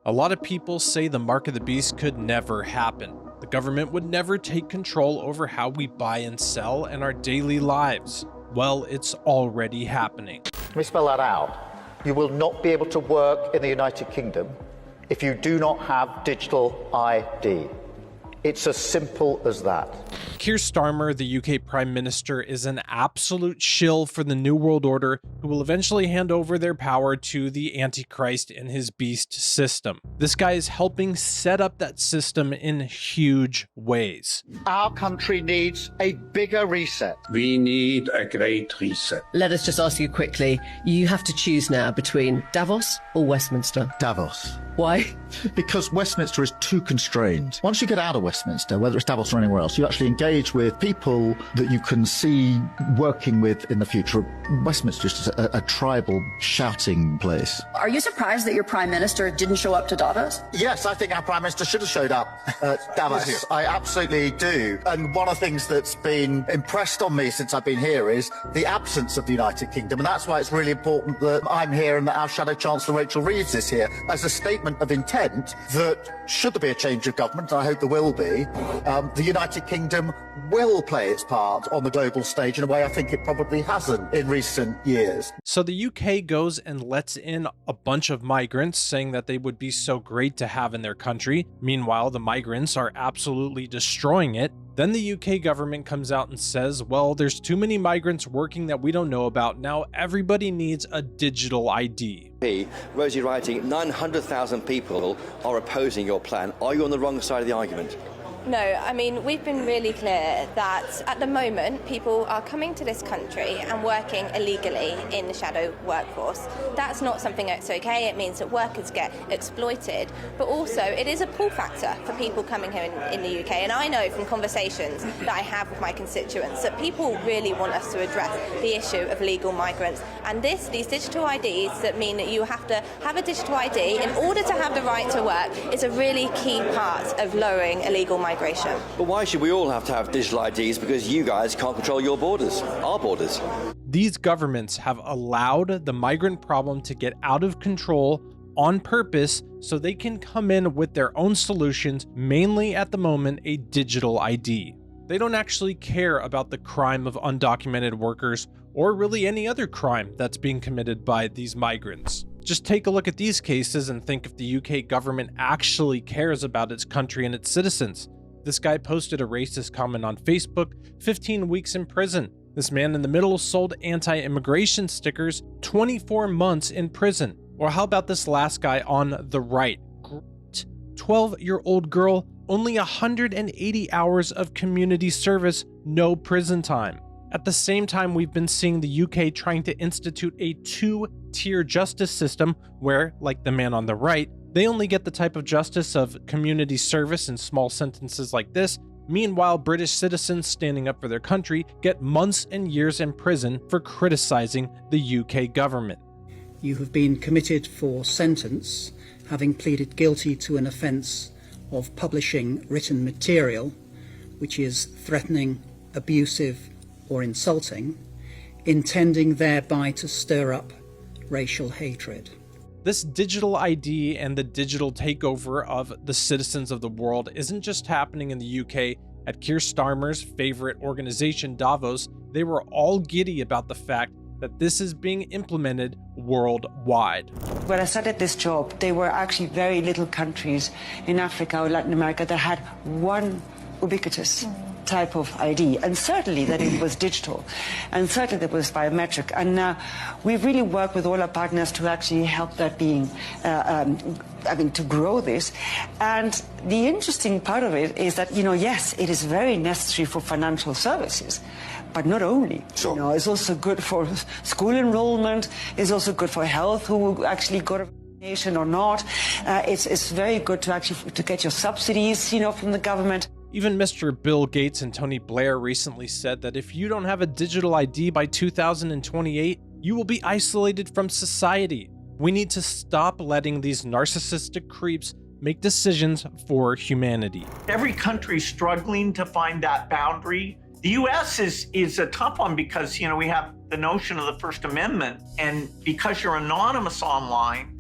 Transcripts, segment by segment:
A lot of people say the mark of the beast could never happen. The government would never take control over how we buy and sell and our daily lives. Well, it's already happening. Let me spell that out. You will not be able to work in the United Kingdom if you do not have digital ID. It's as simple as that. Keir Starmer, the UK Prime Minister, is an absolute shill for the New World Order who will eventually hand over their power to the Antichrist and his beast system. This guy is helping set up that system in huge ways. Our country needs a bigger reset. We need a great reset. Let us just ask you quickly, you have to choose now between Davos or Westminster. Davos. Why? Because Westminster is too constrained. Once you get out of Westminster, whether it's Davos or anywhere else, you actually engage with people that you can see working with in the future. Westminster is just a tribal shouting place. Are you surprised that your Prime Minister didn't show up to Davos? Yes, I think our Prime Minister should have showed up at Davos. I absolutely do. And one of the things that's been impressed on me since I've been here is the absence of the United Kingdom. And that's why it's really important that I'm here and that our Shadow Chancellor Rachel Reeves is here as a statement of intent that should there be a change of government, and I hope there will be, the United Kingdom will play its part on the global stage in a way I think it probably hasn't in recent years. So the UK goes and lets in a bunch of migrants, saying that they would be so great to have in their country. Meanwhile, the migrants are absolutely destroying it. Then the UK government comes out and says, well, there's too many migrants working that we don't know about. Now everybody needs a digital ID. Rosie writing, 900,000 people are opposing your plan. Are you on the wrong side of the argument? No, I mean, we've been really clear that at the moment people are coming to this country and working illegally in the shadow workforce. That's not something that's okay. It means that workers get exploited, but also it is a pull factor for people coming here in the UK. And I know from conversations that I have with my constituents that people really want us to address the issue of legal migrants. And these digital IDs that mean that you have to have a digital ID in order to have the right to work is a really key part of lowering illegal migration. But why should we all have to have digital IDs? Because you guys can't control your borders, our borders. These governments have allowed the migrant problem to get out of control on purpose so they can come in with their own solutions, mainly at the moment a digital ID. They don't actually care about the crime of undocumented workers or really any other crime that's being committed by these migrants. Just take a look at these cases and think if the UK government actually cares about its country and its citizens. This guy posted a racist comment on Facebook, 15 weeks in prison. This man in the middle sold anti-immigration stickers, 24 months in prison. Or how about this last guy on the right? 12-year-old girl, only 180 hours of community service, no prison time. At the same time, we've been seeing the UK trying to institute a two-tier justice system where, like the man on the right, they only get the type of justice of community service in small sentences like this. Meanwhile, British citizens standing up for their country get months and years in prison for criticizing the UK government. You have been committed for sentence, having pleaded guilty to an offence of publishing written material which is threatening, abusive, or insulting, intending thereby to stir up racial hatred. This digital ID and the digital takeover of the citizens of the world isn't just happening in the UK. At Keir Starmer's favorite organization, Davos, they were all giddy about the fact that this is being implemented worldwide. When I started this job, there were actually very little countries in Africa or Latin America that had one ubiquitous type of ID, and certainly that it was digital, and certainly that was biometric. And we really work with all our partners to actually help that being, to grow this. And the interesting part of it is that, yes, it is very necessary for financial services, but not only. Sure. It's also good for school enrollment, it's also good for health, who actually got a vaccination or not. It's very good to get your subsidies, from the government. Even Mr. Bill Gates and Tony Blair recently said that if you don't have a digital ID by 2028, you will be isolated from society. We need to stop letting these narcissistic creeps make decisions for humanity. Every country struggling to find that boundary. The US is a tough one because, we have the notion of the First Amendment, and because you're anonymous online,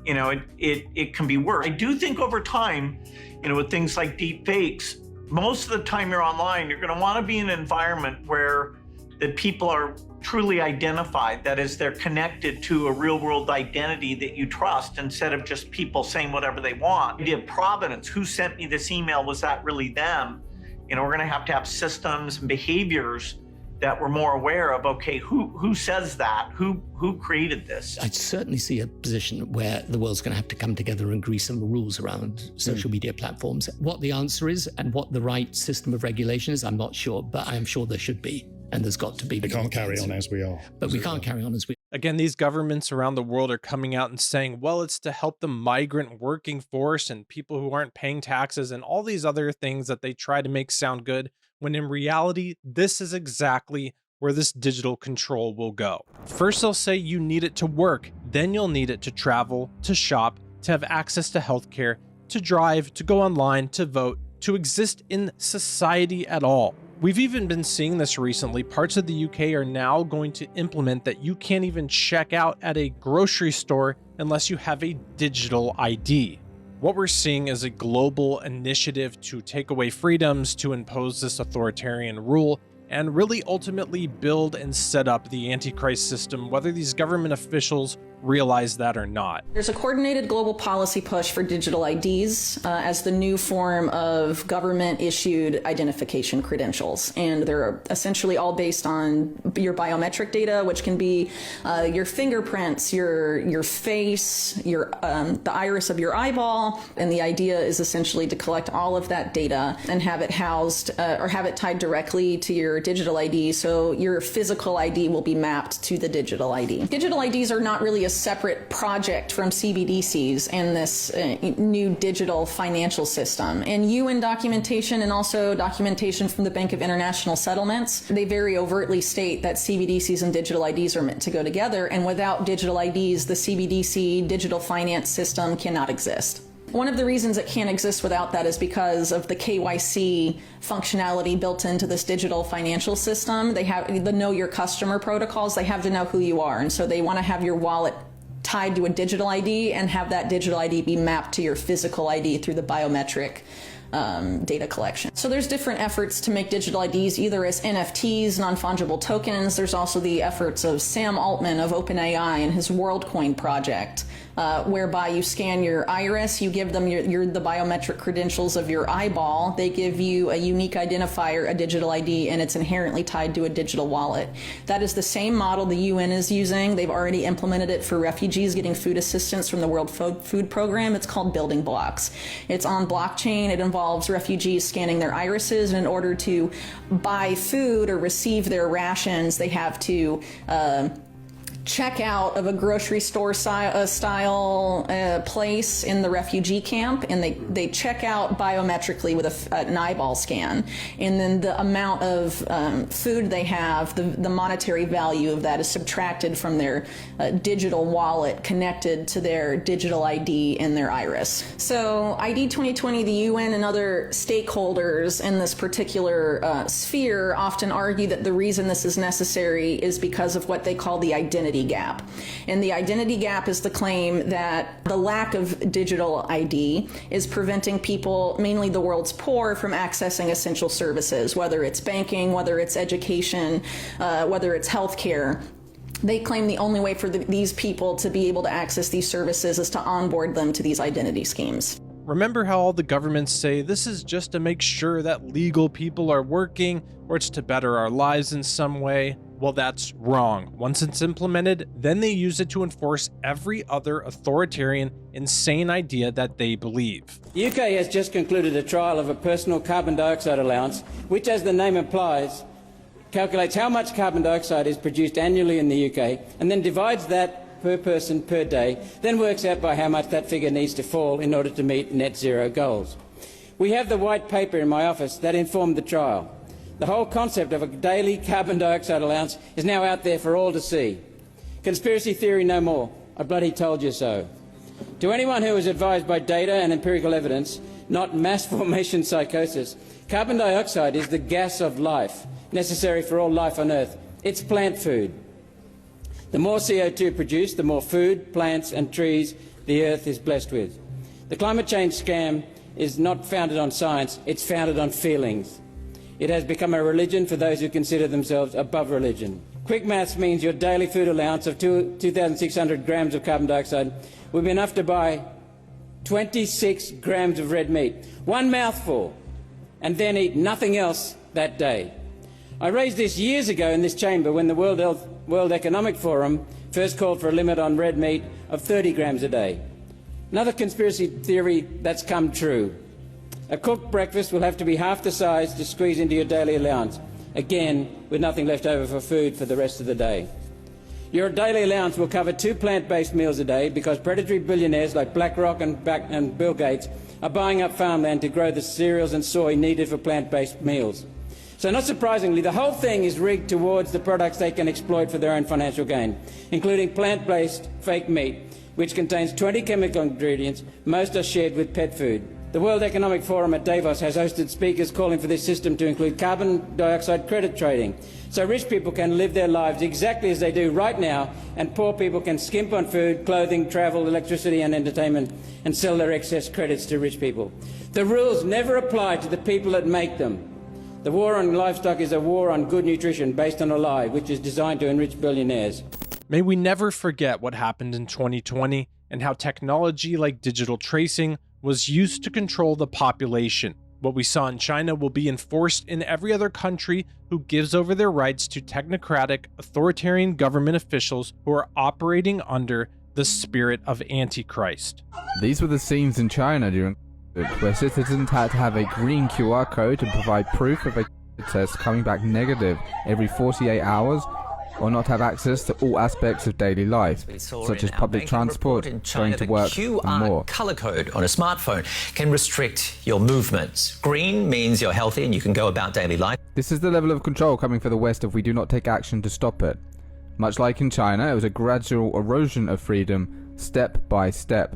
you know, it can be worse. I do think over time, you know, with things like deep fakes, most of the time you're online, you're going to want to be in an environment where the people are truly identified. That is, they're connected to a real world identity that you trust instead of just people saying whatever they want. The idea of provenance, who sent me this email, was that really them? You know, we're going to have systems and behaviors that we're more aware of. Okay, who says that? Who created this? I certainly see a position where the world's going to have to come together and agree some rules around social media platforms. What the answer is and what the right system of regulation is, I'm not sure, but I'm sure there should be. And there's got to be. We can't carry on as we are. But we can't carry on as we are. Again, these governments around the world are coming out and saying, well, it's to help the migrant working force and people who aren't paying taxes and all these other things that they try to make sound good, when in reality, this is exactly where this digital control will go. First, they'll say you need it to work. Then you'll need it to travel, to shop, to have access to healthcare, to drive, to go online, to vote, to exist in society at all. We've even been seeing this recently. Parts of the UK are now going to implement that you can't even check out at a grocery store unless you have a digital ID. What we're seeing is a global initiative to take away freedoms, to impose this authoritarian rule, and really ultimately build and set up the Antichrist system, whether these government officials realize that or not. There's a coordinated global policy push for digital IDs as the new form of government-issued identification credentials. And they're essentially all based on your biometric data, which can be your fingerprints, your face, the iris of your eyeball. And the idea is essentially to collect all of that data and have it housed or have it tied directly to your digital ID, so your physical ID will be mapped to the digital ID. Digital IDs are not really a separate project from CBDCs and this new digital financial system. And UN documentation and also documentation from the Bank of International Settlements, they very overtly state that CBDCs and digital IDs are meant to go together, and without digital IDs, the CBDC digital finance system cannot exist. One of the reasons it can't exist without that is because of the KYC functionality built into this digital financial system. They have the know your customer protocols. They have to know who you are. And so they want to have your wallet tied to a digital ID and have that digital ID be mapped to your physical ID through the biometric data collection. So there's different efforts to make digital IDs either as NFTs, non-fungible tokens. There's also the efforts of Sam Altman of OpenAI and his WorldCoin project, whereby you scan your iris, you give them the biometric credentials of your eyeball, they give you a unique identifier, a digital ID, and it's inherently tied to a digital wallet. That is the same model the UN is using. They've already implemented it for refugees getting food assistance from the World Food Program. It's called Building Blocks. It's on blockchain. It involves refugees scanning their irises, and in order to buy food or receive their rations, they have to check out of a grocery store style place in the refugee camp, and they check out biometrically with an eyeball scan, and then the amount of food they have, the monetary value of that is subtracted from their digital wallet connected to their digital ID and their iris. So ID 2020, the UN and other stakeholders in this particular sphere often argue that the reason this is necessary is because of what they call the identity gap. And the identity gap is the claim that the lack of digital ID is preventing people, mainly the world's poor, from accessing essential services, whether it's banking, whether it's education, whether it's healthcare. They claim the only way for these people to be able to access these services is to onboard them to these identity schemes. Remember how all the governments say this is just to make sure that legal people are working, or it's to better our lives in some way? Well, that's wrong. Once it's implemented, then they use it to enforce every other authoritarian, insane idea that they believe. The UK has just concluded a trial of a personal carbon dioxide allowance, which, as the name implies, calculates how much carbon dioxide is produced annually in the UK and then divides that per person per day, then works out by how much that figure needs to fall in order to meet net zero goals. We have the white paper in my office that informed the trial. The whole concept of a daily carbon dioxide allowance is now out there for all to see. Conspiracy theory no more. I bloody told you so. To anyone who is advised by data and empirical evidence, not mass formation psychosis, carbon dioxide is the gas of life, necessary for all life on Earth. It's plant food. The more CO2 produced, the more food, plants and trees the Earth is blessed with. The climate change scam is not founded on science, it's founded on feelings. It has become a religion for those who consider themselves above religion. Quick maths means your daily food allowance of 2,600 grams of carbon dioxide will be enough to buy 26 grams of red meat, one mouthful, and then eat nothing else that day. I raised this years ago in this chamber when the World Economic Forum first called for a limit on red meat of 30 grams a day. Another conspiracy theory that's come true. A cooked breakfast will have to be half the size to squeeze into your daily allowance, again with nothing left over for food for the rest of the day. Your daily allowance will cover 2 plant-based meals a day because predatory billionaires like BlackRock and Bill Gates are buying up farmland to grow the cereals and soy needed for plant-based meals. So not surprisingly, the whole thing is rigged towards the products they can exploit for their own financial gain, including plant-based fake meat, which contains 20 chemical ingredients. Most are shared with pet food. The World Economic Forum at Davos has hosted speakers calling for this system to include carbon dioxide credit trading, so rich people can live their lives exactly as they do right now, and poor people can skimp on food, clothing, travel, electricity and entertainment, and sell their excess credits to rich people. The rules never apply to the people that make them. The war on livestock is a war on good nutrition based on a lie, which is designed to enrich billionaires. May we never forget what happened in 2020 and how technology like digital tracing was used to control the population. What we saw in China will be enforced in every other country who gives over their rights to technocratic, authoritarian government officials who are operating under the spirit of Antichrist. These were the scenes in China during where citizens had to have a green QR code to provide proof of a test coming back negative every 48 hours, or not have access to all aspects of daily life, such as public transport, going to work, and more. QR color code on a smartphone can restrict your movements. Green means you're healthy and you can go about daily life. This is the level of control coming for the West if we do not take action to stop it. Much like in China, it was a gradual erosion of freedom, step by step.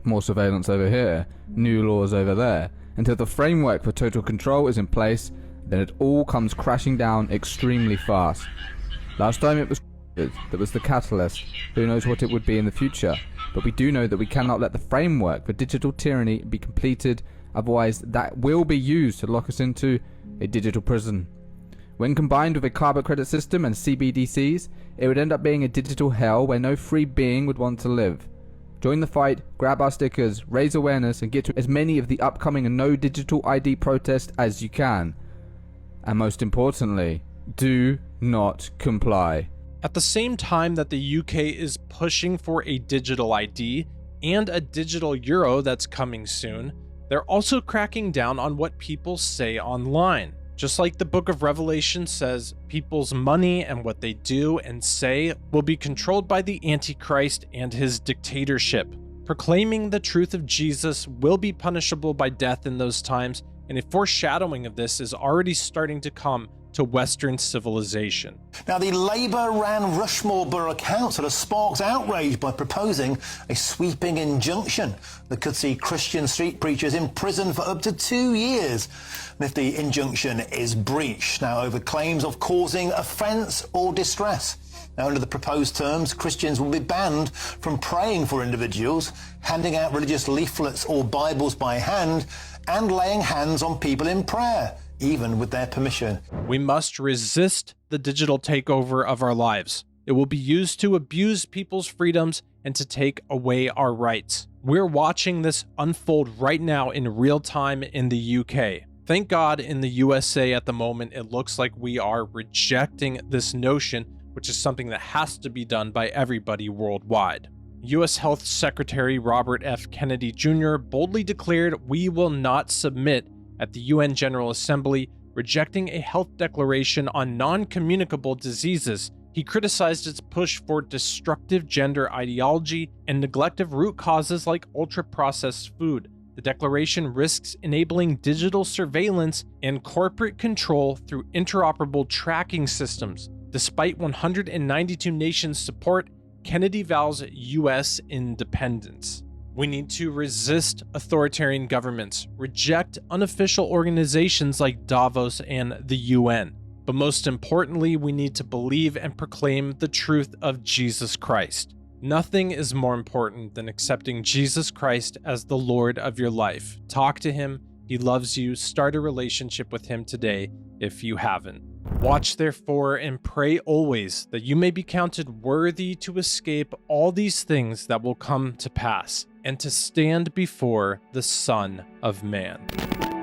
More surveillance over here, new laws over there. Until the framework for total control is in place, then it all comes crashing down extremely fast. Last time it was that was the catalyst. Who knows what it would be in the future? But we do know that we cannot let the framework for digital tyranny be completed, otherwise that will be used to lock us into a digital prison. When combined with a carbon credit system and CBDCs, it would end up being a digital hell where no free being would want to live. Join the fight, grab our stickers, raise awareness, and get to as many of the upcoming No Digital ID protests as you can. And most importantly, do not comply. At the same time that the UK is pushing for a digital ID and a digital euro that's coming soon, they're also cracking down on what people say online. Just like the book of Revelation says, people's money and what they do and say will be controlled by the Antichrist and his dictatorship. Proclaiming the truth of Jesus will be punishable by death in those times, and a foreshadowing of this is already starting to come to Western civilization. Now, the Labour-ran Rushmore Borough Council has sparked outrage by proposing a sweeping injunction that could see Christian street preachers imprisoned for up to 2 years if the injunction is breached, now over claims of causing offence or distress. Now, under the proposed terms, Christians will be banned from praying for individuals, handing out religious leaflets or Bibles by hand, and laying hands on people in prayer, even with their permission. We must resist the digital takeover of our lives. It will be used to abuse people's freedoms and to take away our rights. We're watching this unfold right now in real time in the UK. Thank God in the USA at the moment, it looks like we are rejecting this notion, which is something that has to be done by everybody worldwide. U.S. Health Secretary Robert F. Kennedy Jr. boldly declared, "We will not submit," at the UN General Assembly, rejecting a health declaration on non-communicable diseases. He criticized its push for destructive gender ideology and neglect of root causes like ultra-processed food. The declaration risks enabling digital surveillance and corporate control through interoperable tracking systems. Despite 192 nations' support, Kennedy vows U.S. independence. We need to resist authoritarian governments, reject unofficial organizations like Davos and the UN. But most importantly, we need to believe and proclaim the truth of Jesus Christ. Nothing is more important than accepting Jesus Christ as the Lord of your life. Talk to him. He loves you. Start a relationship with him today if you haven't. Watch therefore and pray always that you may be counted worthy to escape all these things that will come to pass and to stand before the Son of Man.